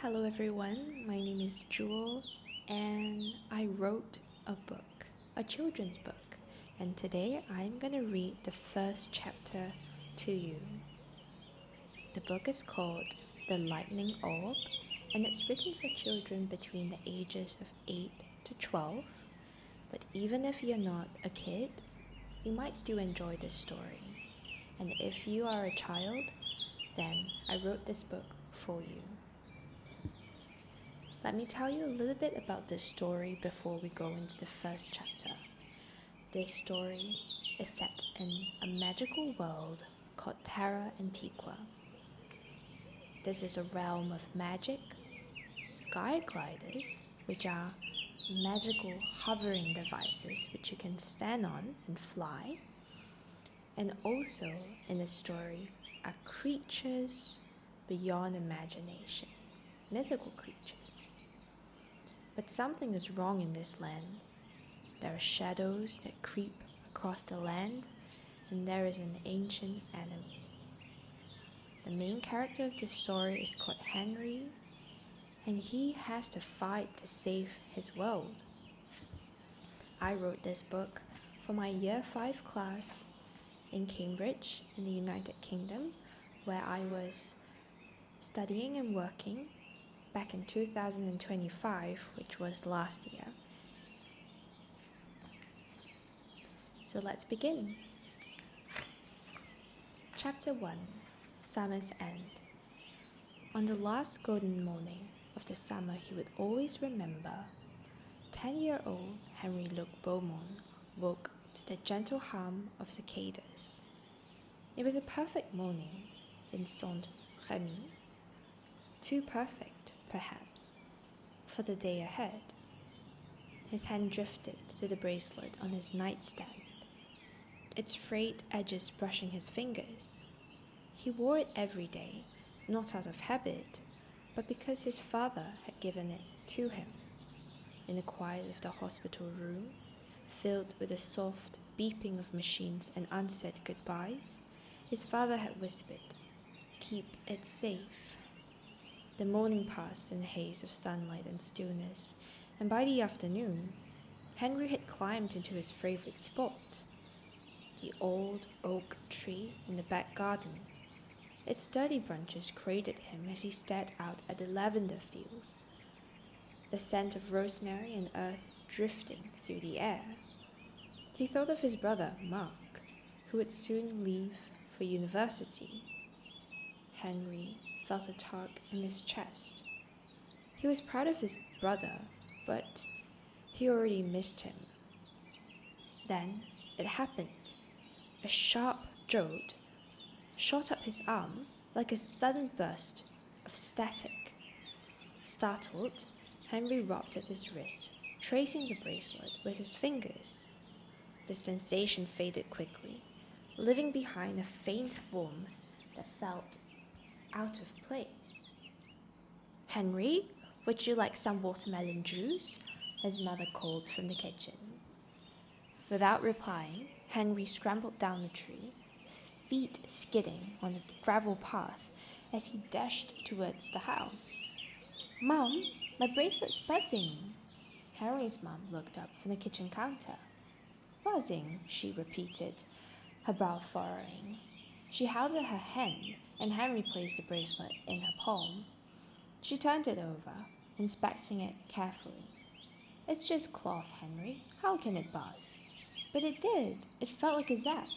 Hello everyone, my name is Jewel and I wrote a book, a children's book, and today I'm gonna read the first chapter to you. The book is called The Lightning Orb and it's written for children between the ages of 8 to 12, but even if you're not a kid, you might still enjoy this story. And if you are a child, then I wrote this book for you. Let me tell you a little bit about this story before we go into the first chapter. This story is set in a magical world called Terra Antiqua. This is a realm of magic, skygliders, which are magical hovering devices which you can stand on and fly, and also in the story are creatures beyond imagination, mythical creatures. But something is wrong in this land. There are shadows that creep across the land, and there is an ancient enemy. The main character of this story is called Henry, and he has to fight to save his world. I wrote this book for my Year 5 class in Cambridge, in the United Kingdom, where I was studying and working back in 2025, which was last year. So let's begin. Chapter 1, Summer's End. On the last golden morning of the summer he would always remember, 10-year-old Henry Luc Beaumont woke to the gentle hum of cicadas. It was a perfect morning in Saint-Rémy. Too perfect, perhaps, for the day ahead. His hand drifted to the bracelet on his nightstand, its frayed edges brushing his fingers. He wore it every day, not out of habit, but because his father had given it to him. In the quiet of the hospital room, filled with the soft beeping of machines and unsaid goodbyes, his father had whispered, "Keep it safe." The morning passed in a haze of sunlight and stillness, and by the afternoon, Henry had climbed into his favorite spot, the old oak tree in the back garden. Its sturdy branches cradled him as he stared out at the lavender fields, the scent of rosemary and earth drifting through the air. He thought of his brother, Mark, who would soon leave for university. Henry felt a tug in his chest. He was proud of his brother, but he already missed him. Then it happened. A sharp jolt shot up his arm like a sudden burst of static. Startled, Henry rubbed at his wrist, tracing the bracelet with his fingers. The sensation faded quickly, leaving behind a faint warmth that felt out of place. "Henry, would you like some watermelon juice?" his mother called from the kitchen. Without replying, Henry scrambled down the tree, feet skidding on the gravel path as he dashed towards the house. "Mum, my bracelet's buzzing." Henry's mum looked up from the kitchen counter. "Buzzing," she repeated, her brow furrowing. She held out her hand, and Henry placed the bracelet in her palm. She turned it over, inspecting it carefully. "It's just cloth, Henry. How can it buzz?" But it did. It felt like a zap,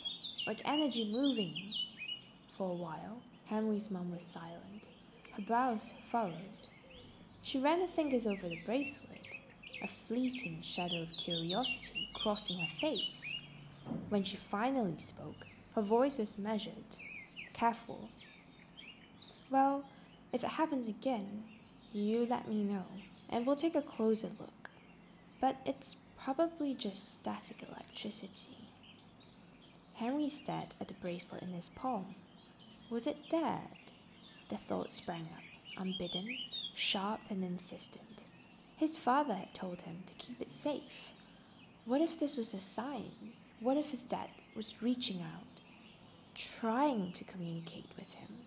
like energy moving. For a while, Henry's mum was silent, her brows furrowed. She ran her fingers over the bracelet, a fleeting shadow of curiosity crossing her face. When she finally spoke, her voice was measured, careful. "Well, if it happens again, you let me know, and we'll take a closer look. But it's probably just static electricity." Henry stared at the bracelet in his palm. Was it Dad? The thought sprang up, unbidden, sharp and insistent. His father had told him to keep it safe. What if this was a sign? What if his dad was reaching out, trying to communicate with him?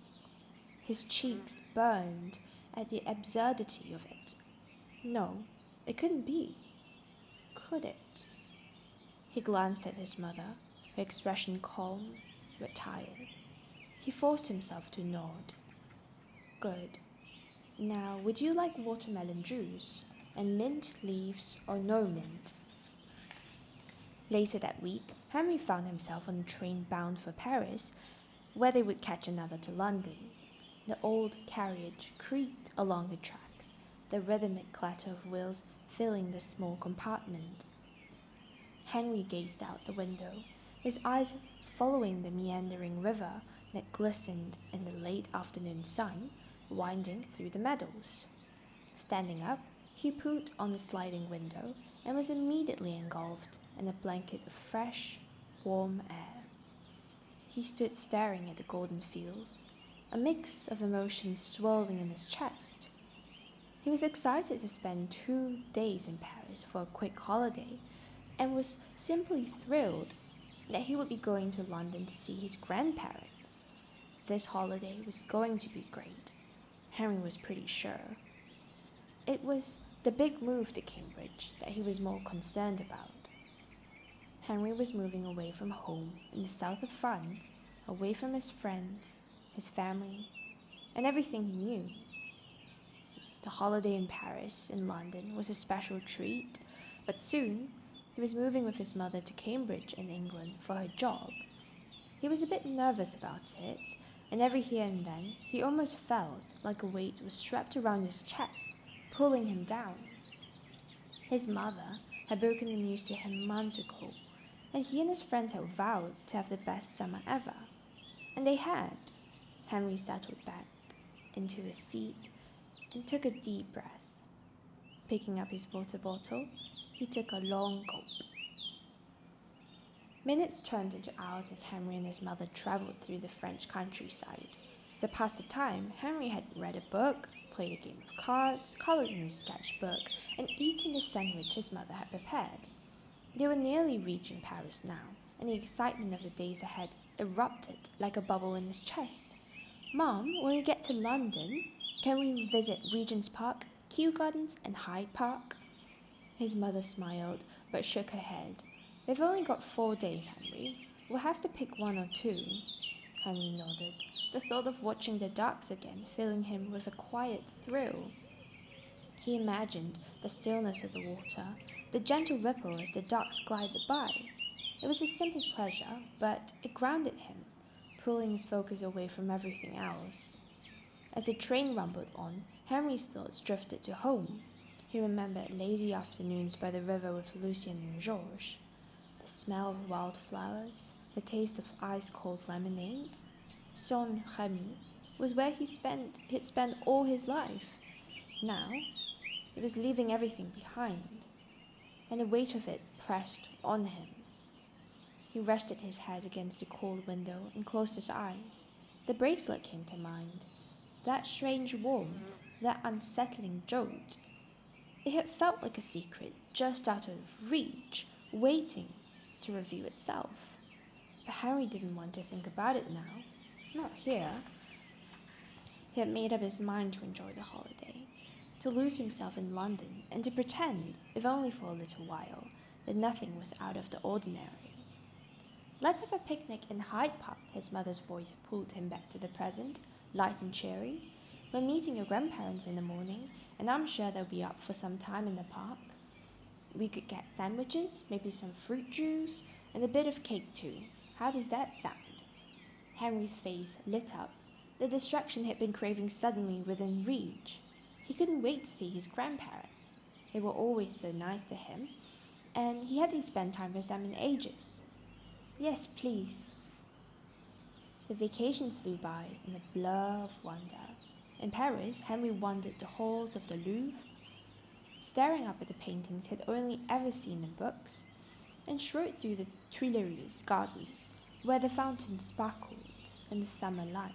His cheeks burned at the absurdity of it. No, it couldn't be. Could it? He glanced at his mother, her expression calm but tired. He forced himself to nod. Good. Now, would you like watermelon juice? And mint leaves or no mint? Later that week, Henry found himself on a train bound for Paris, where they would catch another to London. The old carriage creaked along the tracks, the rhythmic clatter of wheels filling the small compartment. Henry gazed out the window, his eyes following the meandering river that glistened in the late afternoon sun, winding through the meadows. Standing up, he put on the sliding window and was immediately engulfed in a blanket of fresh, warm air. He stood staring at the golden fields, a mix of emotions swirling in his chest. He was excited to spend 2 days in Paris for a quick holiday and was simply thrilled that he would be going to London to see his grandparents. This holiday was going to be great. Henry was pretty sure. It was the big move to Cambridge that he was more concerned about. Henry was moving away from home in the south of France, away from his friends, his family, and everything he knew. The holiday in Paris and London was a special treat, but soon he was moving with his mother to Cambridge in England for her job. He was a bit nervous about it, and every here and then he almost felt like a weight was strapped around his chest, pulling him down. His mother had broken the news to him months ago, and he and his friends had vowed to have the best summer ever. And they had. Henry settled back into his seat and took a deep breath. Picking up his water bottle, he took a long gulp. Minutes turned into hours as Henry and his mother travelled through the French countryside. To pass the time, Henry had read a book, played a game of cards, coloured in his sketchbook, and eaten the sandwich his mother had prepared. They were nearly reaching Paris now, and the excitement of the days ahead erupted like a bubble in his chest. Mom, when we get to London, can we visit Regent's Park, Kew Gardens, and Hyde Park? His mother smiled, but shook her head. We've only got 4 days, Henry. We'll have to pick 1 or 2. Henry nodded, the thought of watching the ducks again filling him with a quiet thrill. He imagined the stillness of the water, the gentle ripple as the ducks glided by. It was a simple pleasure, but it grounded him, pulling his focus away from everything else. As the train rumbled on, Henry's thoughts drifted to home. He remembered lazy afternoons by the river with Lucien and Georges. The smell of wildflowers, the taste of ice-cold lemonade. Saint-Remy was where he'd spent all his life. Now, he was leaving everything behind, and the weight of it pressed on him. He rested his head against the cold window and closed his eyes. The bracelet came to mind. That strange warmth, that unsettling jolt. It had felt like a secret just out of reach, waiting to reveal itself. But Henry didn't want to think about it now. Not here. He had made up his mind to enjoy the holiday, to lose himself in London, and to pretend, if only for a little while, that nothing was out of the ordinary. Let's have a picnic in Hyde Park, his mother's voice pulled him back to the present, light and cheery. We're meeting your grandparents in the morning, and I'm sure they'll be up for some time in the park. We could get sandwiches, maybe some fruit juice, and a bit of cake too. How does that sound? Henry's face lit up. The distraction he'd been craving suddenly within reach. He couldn't wait to see his grandparents. They were always so nice to him, and he hadn't spent time with them in ages. Yes, please. The vacation flew by in a blur of wonder. In Paris, Henry wandered the halls of the Louvre, staring up at the paintings he'd only ever seen in books, and strode through the Tuileries garden, where the fountains sparkled in the summer light.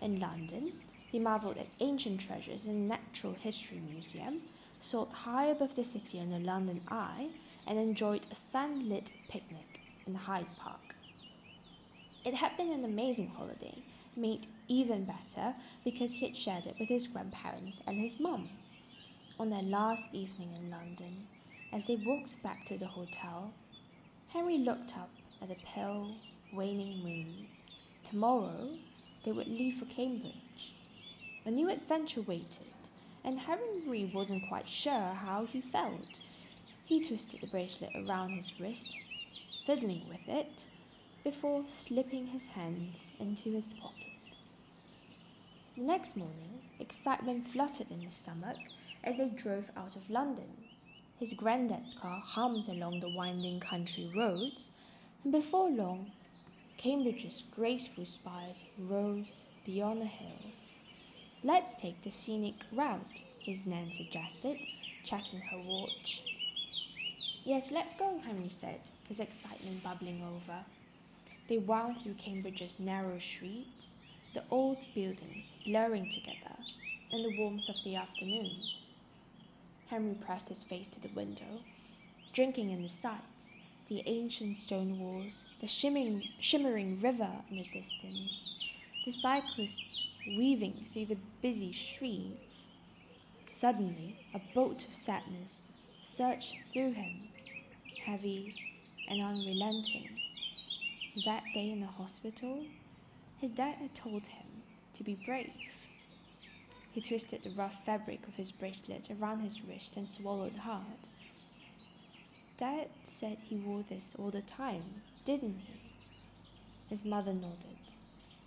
In London, he marveled at ancient treasures in the Natural History Museum, soared high above the city on the London Eye, and enjoyed a sunlit picnic in Hyde Park. It had been an amazing holiday, made even better because he had shared it with his grandparents and his mum. On their last evening in London, as they walked back to the hotel, Henry looked up at the pale, waning moon. Tomorrow, they would leave for Cambridge. A new adventure waited, and Henry wasn't quite sure how he felt. He twisted the bracelet around his wrist, fiddling with it, before slipping his hands into his pockets. The next morning, excitement fluttered in his stomach as they drove out of London. His granddad's car hummed along the winding country roads, and before long, Cambridge's graceful spires rose beyond a hill. "Let's take the scenic route," his Nan suggested, checking her watch. "Yes, let's go," Henry said, his excitement bubbling over. They wound through Cambridge's narrow streets, the old buildings blurring together in the warmth of the afternoon. Henry pressed his face to the window, drinking in the sights, the ancient stone walls, the shimmering river in the distance, the cyclists weaving through the busy streets. Suddenly, a bolt of sadness surged through him, heavy and unrelenting. That day in the hospital, his dad had told him to be brave. He twisted the rough fabric of his bracelet around his wrist and swallowed hard. "Dad said he wore this all the time, didn't he?" His mother nodded,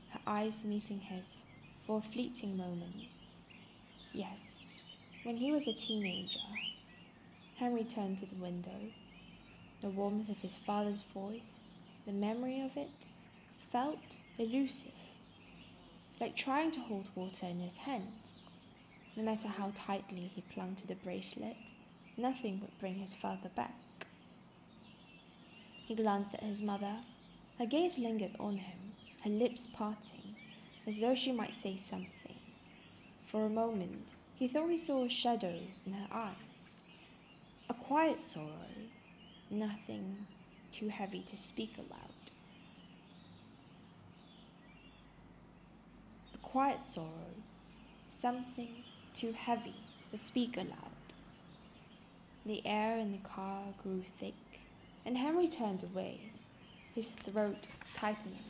her eyes meeting his for a fleeting moment. "Yes, when he was a teenager." Henry turned to the window. The warmth of his father's voice, the memory of it, felt elusive, like trying to hold water in his hands. No matter how tightly he clung to the bracelet, nothing would bring his father back. He glanced at his mother. Her gaze lingered on him, her lips parting, as though she might say something. For a moment, he thought he saw a shadow in her eyes. A quiet sorrow, nothing too heavy to speak aloud. A quiet sorrow, something too heavy to speak aloud. The air in the car grew thick, and Henry turned away, his throat tightening.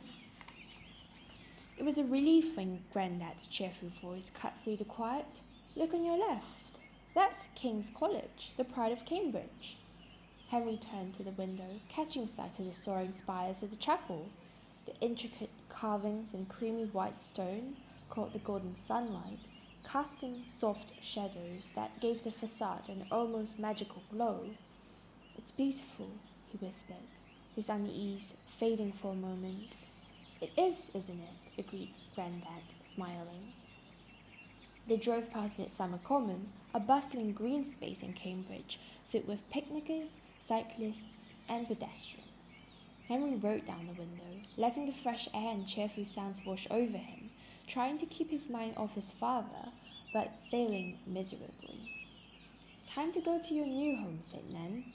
It was a relief when Grandad's cheerful voice cut through the quiet. "Look on your left. That's King's College, the pride of Cambridge." Henry turned to the window, catching sight of the soaring spires of the chapel. The intricate carvings in creamy white stone caught the golden sunlight, casting soft shadows that gave the facade an almost magical glow. "It's beautiful," he whispered, his unease fading for a moment. "It is, isn't it?" agreed Grandad, smiling. They drove past Midsummer Common, a bustling green space in Cambridge, filled with picnickers, cyclists, and pedestrians. Henry rolled down the window, letting the fresh air and cheerful sounds wash over him, trying to keep his mind off his father, but failing miserably. "Time to go to your new home," said Nan.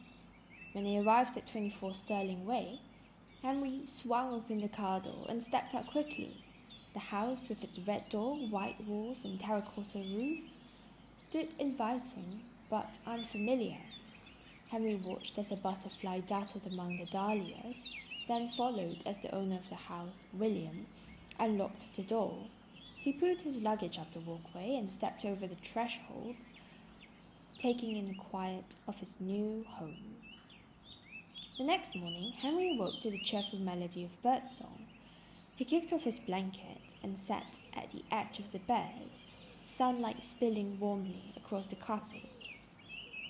When they arrived at 24 Sterling Way, Henry swung open the car door and stepped out quickly. The house, with its red door, white walls, and terracotta roof, stood inviting but unfamiliar. Henry watched as a butterfly darted among the dahlias, then followed as the owner of the house, William, unlocked the door. He pulled his luggage up the walkway and stepped over the threshold, taking in the quiet of his new home. The next morning, Henry awoke to the cheerful melody of birdsong. He kicked off his blanket and sat at the edge of the bed, sunlight spilling warmly across the carpet.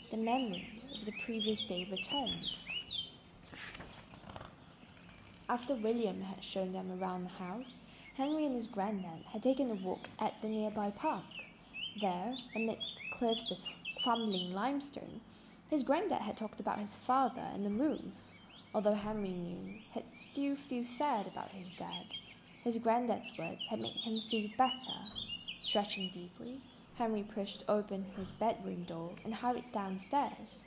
The memory of the previous day returned. After William had shown them around the house, Henry and his granddad had taken a walk at the nearby park. There, amidst cliffs of crumbling limestone, his granddad had talked about his father and the move. Although Henry knew he'd still feel sad about his dad, his granddad's words had made him feel better. Stretching deeply, Henry pushed open his bedroom door and hurried downstairs.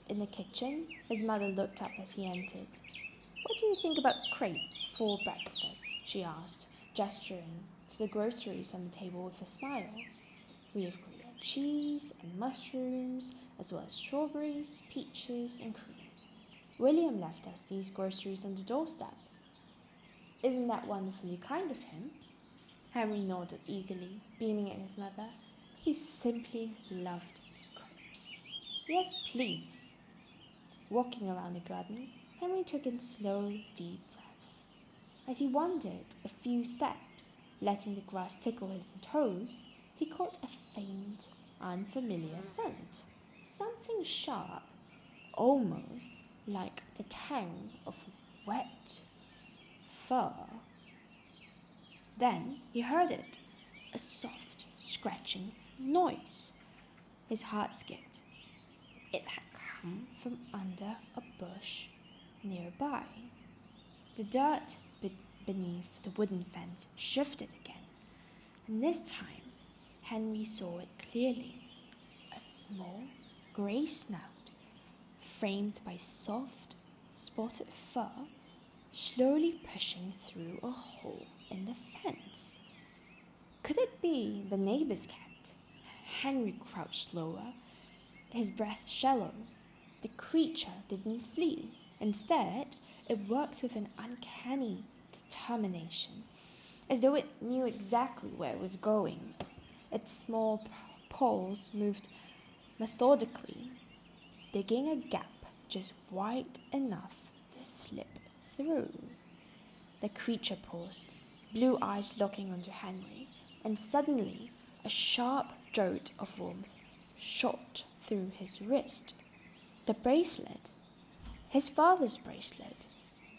In the kitchen, his mother looked up as he entered. "What do you think about crepes for breakfast?" she asked, gesturing to the groceries on the table with a smile. We have Gruyere cheese and mushrooms, as well as strawberries, peaches, and cream. William left us these groceries on the doorstep. Isn't that wonderfully kind of him? Henry nodded eagerly, beaming at his mother. He simply loved crepes. Yes, please. Walking around the garden, Henry took in slow, deep breaths. As he wandered a few steps, letting the grass tickle his toes, he caught a faint, unfamiliar scent. Something sharp, almost like the tang of wet fur. Then he heard it, a soft, scratching noise. His heart skipped. It had come from under a bush nearby. The dirt beneath the wooden fence shifted again, and this time Henry saw it clearly. A small, grey snout, framed by soft, spotted fur, slowly pushing through a hole in the fence. Could it be the neighbor's cat? Henry crouched lower, his breath shallow. The creature didn't flee. Instead, it worked with an uncanny determination, as though it knew exactly where it was going. Its small paws moved methodically, digging a gap just wide enough to slip through. The creature paused, blue eyes looking onto Henry, and suddenly a sharp jolt of warmth shot through his wrist. The bracelet, his father's bracelet,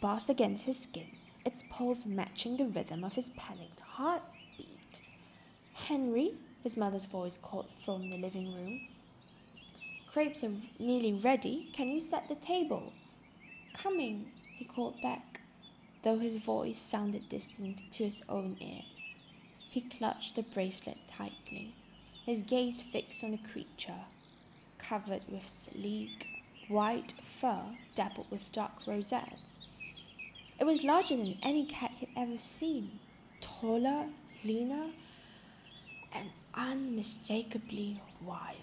buzzed against his skin, its pulse matching the rhythm of his panicked heartbeat. Henry, his mother's voice called from the living room. Crepes are nearly ready. Can you set the table? Coming, he called back, though his voice sounded distant to his own ears. He clutched the bracelet tightly, his gaze fixed on the creature, covered with sleek, white fur dappled with dark rosettes. It was larger than any cat he'd ever seen, taller, leaner, and unmistakably wild.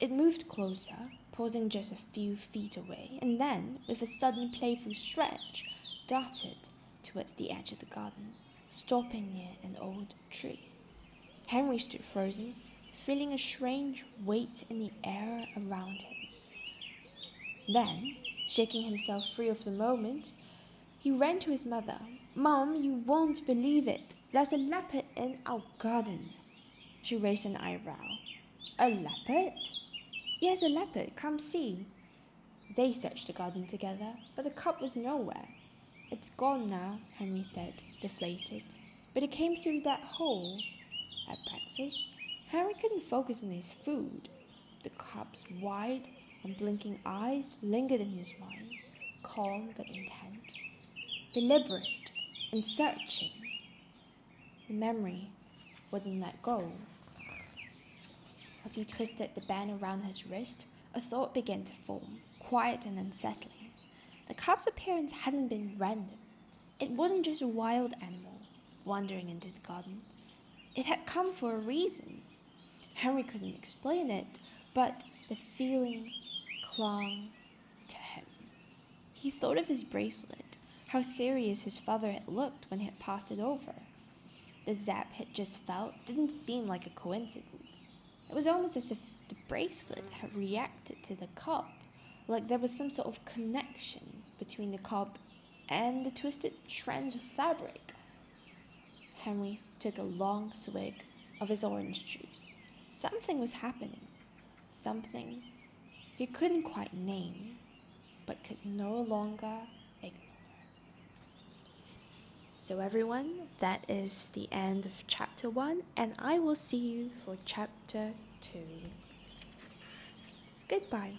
It moved closer, pausing just a few feet away, and then, with a sudden playful stretch, darted towards the edge of the garden, stopping near an old tree. Henry stood frozen, feeling a strange weight in the air around him. Then, shaking himself free of the moment, he ran to his mother. "Mom, you won't believe it. There's a leopard in our garden." She raised an eyebrow. "A leopard?" "Yes, a leopard. Come see." They searched the garden together, but the cub was nowhere. "It's gone now," Henry said, deflated. "But it came through that hole." At breakfast, Henry couldn't focus on his food. The cub's wide and blinking eyes lingered in his mind, calm but intense, deliberate and searching. The memory wouldn't let go. As he twisted the band around his wrist, a thought began to form, quiet and unsettling. The cub's appearance hadn't been random. It wasn't just a wild animal wandering into the garden. It had come for a reason. Henry couldn't explain it, but the feeling clung to him. He thought of his bracelet, how serious his father had looked when he had passed it over. The zap he had just felt didn't seem like a coincidence. It was almost as if the bracelet had reacted to the cub, like there was some sort of connection between the cub and the twisted strands of fabric. Henry took a long swig of his orange juice. Something was happening. Something he couldn't quite name, but could no longer ignore. So everyone, that is the end of chapter 1, and I will see you for chapter 2. Goodbye.